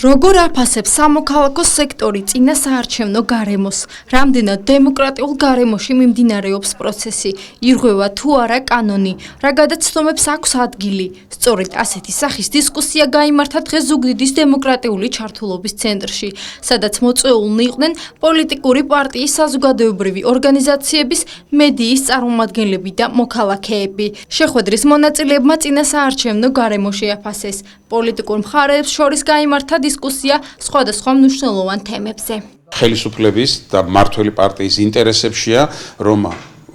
როგორ აფასებს სამოქალაქო სექტორი წინა საარჩევნო გარემოს? რამდენად დემოკრატიულ გარემოში მიმდინარეობს პროცესი? ირღვევა თუ არა კანონი? რა გადაცდომებს აქვს ადგილი? სწორედ ასეთი სახის დისკუსია გაიმართა დღეს ზუგდიდის დემოკრატიული ჩართულობის ცენტრში, სადაც მოწვეულნი იყვნენ პოლიტიკური პარტიის, საზოგადოებრივი ორგანიზაციების, მედიის წარმომადგენლები და მოქალაქეები. შეხვედრის მონაწილეებმა წინა საარჩევნო გარემოში აფასეს. პოლიტიკურ მხარეებს შორის გაიმართა დისკუსია სხვადასხვა მნიშვნელოვან თემებზე. ხელისუფლების და მმართველი პარტიის ინტერესებშია, რომ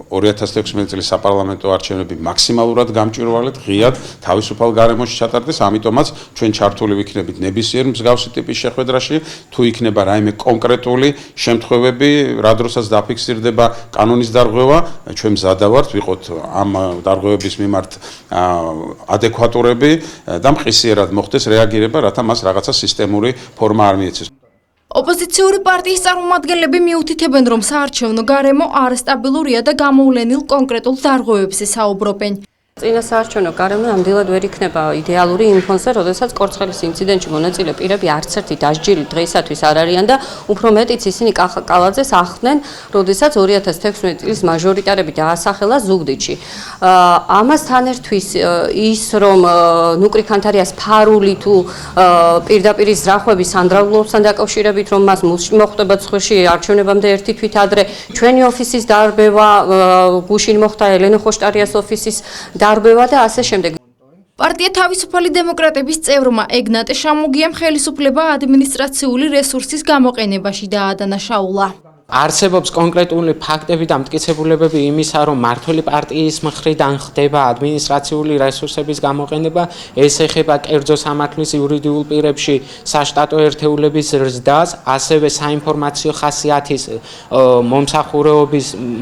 2016 წლის საპარლამენტო არჩევნები მაქსიმალურად გამჭვირვალედ, ღიად, თავისუფალ გარემოში ჩატარდეს, ამიტომაც ჩვენ ჩართული ვიქნებით ნებისმიერ მსგავსი ტიპის შეხვედრაში, თუ იქნება რაიმე კონკრეტული შემთხვევები, რა დროსაც დაფიქსირდება კანონის დარღვევა, ჩვენ მზადა ვართ ვიყოთ ამ დარღვევების მიმართ ადეკვატურები და მყისიერად მოხდეს რეაგირება, რათა მას რაღაცა სისტემური ფორმა არ მიეცეს. ოპოზიციური პარტიის წარმომადგენლები მიუთითებენ, რომ საარჩევნო გარემო არასტაბილურია და გამოვლენილ კონკრეტულ დარღვევებზე საუბრობენ. წინა საარჩევნო გარემო ნამდვილად ვერ იქნება იდეალური იმ ფონზე, როდესაც კორცხელის ინციდენტში მონაწილე პირები არც ერთი დასჯილი დღეისათვის არ არიან და უფრო მეტიც ისინი კალაძეს ახლდნენ, როდესაც 2016 წლის მაჟორიტარები დაასახელა ზუგდიდში. ამასთან ერთვის ის, რომ ნუკრი ქანთარიას ფარული თუ პირდაპირ ზრახვების ანდრავლობასთან დაკავშირებით, რომ მას მოხვდება ცხვირში არჩევნებამდე ერთი თვით ადრე, ჩვენი ოფისის დარბევა, გუშინ მოხდა ელენე ხოშტარიას ოფისის დარბევა და ასე შემდეგ. პარტია თავისუფალი დემოკრატების წევრმა ეგნატე შამუგიამ ხელისუფლება ადმინისტრაციული რესურსის გამოყენებაში დაადანაშაულა. არსებობს კონკრეტული ფაქტები და მტკიცებულებები იმისა, რომ მმართველი პარტიის მხრიდან ხდება ადმინისტრაციული რესურსების გამოყენება, ეს ეხება კერძო სამართლის იურიდიულ პირებში საშტატო ერთეულების ზრდას, ასევე საინფორმაციო ხასიათის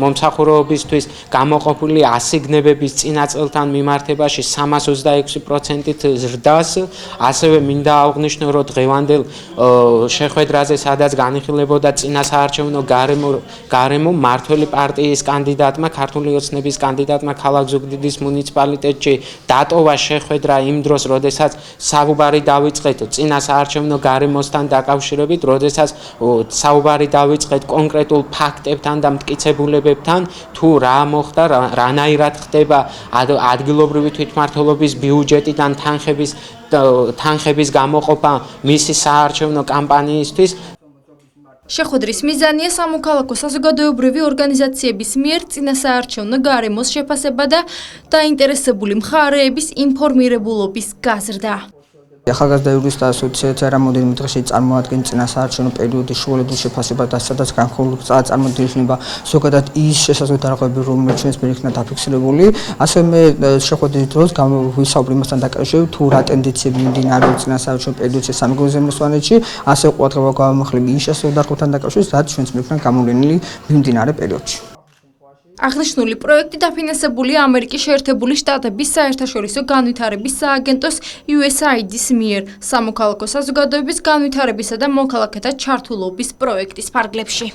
მომსახურეობისთვის გამოყოფილი ასიგნებების წინა წელთან მიმართებაში 326%-ით ზრდას, ასევე მინდა აღვნიშნო, რომ დღევანდელ შეხვედრაზე, სადაც განიხილებოდა წინა საარჩევნო გარემო მმართველი პარტიის კანდიდატმა, ქართული ოცნების კანდიდატმა ქალაქ ზუგდიდის მუნიციპალიტეტში დატოვა შეხვედრა იმ დროს, როდესაც საუბარი დავიწყეთ წინა საარჩევნო გარემოსთან დაკავშირებით, როდესაც საუბარი დავიწყეთ კონკრეტულ ფაქტებთან და მტკიცებულებებთან, თუ რა მოხდა, რანაირად ხდება ადგილობრივი თვითმმართველობის ბიუჯეტიდან თანხების გამოყოფა მისი საარჩევნო კამპანიისთვის. შეხვედრის მიზანია სამოქალაქო საზოგადოებრივი ორგანიზაციების მიერ წინა საარჩევნო გარემოს შეფასება და დაინტერესებული მხარეების ინფორმირებულობის გაზრდა. ახალგაზრდა იურისტთა ასოციაცია რამოდენიმე დღეში წარმოადგენს წინა საარჩევნო პერიოდის შუალედურ შეფასებას და სადაც წარმოდგენება ზოგადად ის შესაძლო დარღვევები, რომელიც ჩვენს მიერ იქნა დაფიქსირებული. ასევე მე შეხვედრის დროს ვისაუბრე იმასთან დაკავშირებით, თუ რა ტენდენციები მიმდინარეობს წინა საარჩევნო პერიოდში სამეგრელოს სვანეთში, ასევე ყურადღება გავამახვილე ის შესაძლო დარღვევებთან დაკავშირებით, რაც ჩვენს მიერ იქნა გამოვლენილი მიმდინარე პერიოდში. აღნიშნული პროექტი დაფინანსებულია ამერიკის შეერთებული შტატების საერთაშორისო განვითარების სააგენტოს USAID-ის მიერ სამოქალაქო საზოგადოების განვითარებისა და მოქალაქეთა ჩართულობის პროექტის ფარგლებში.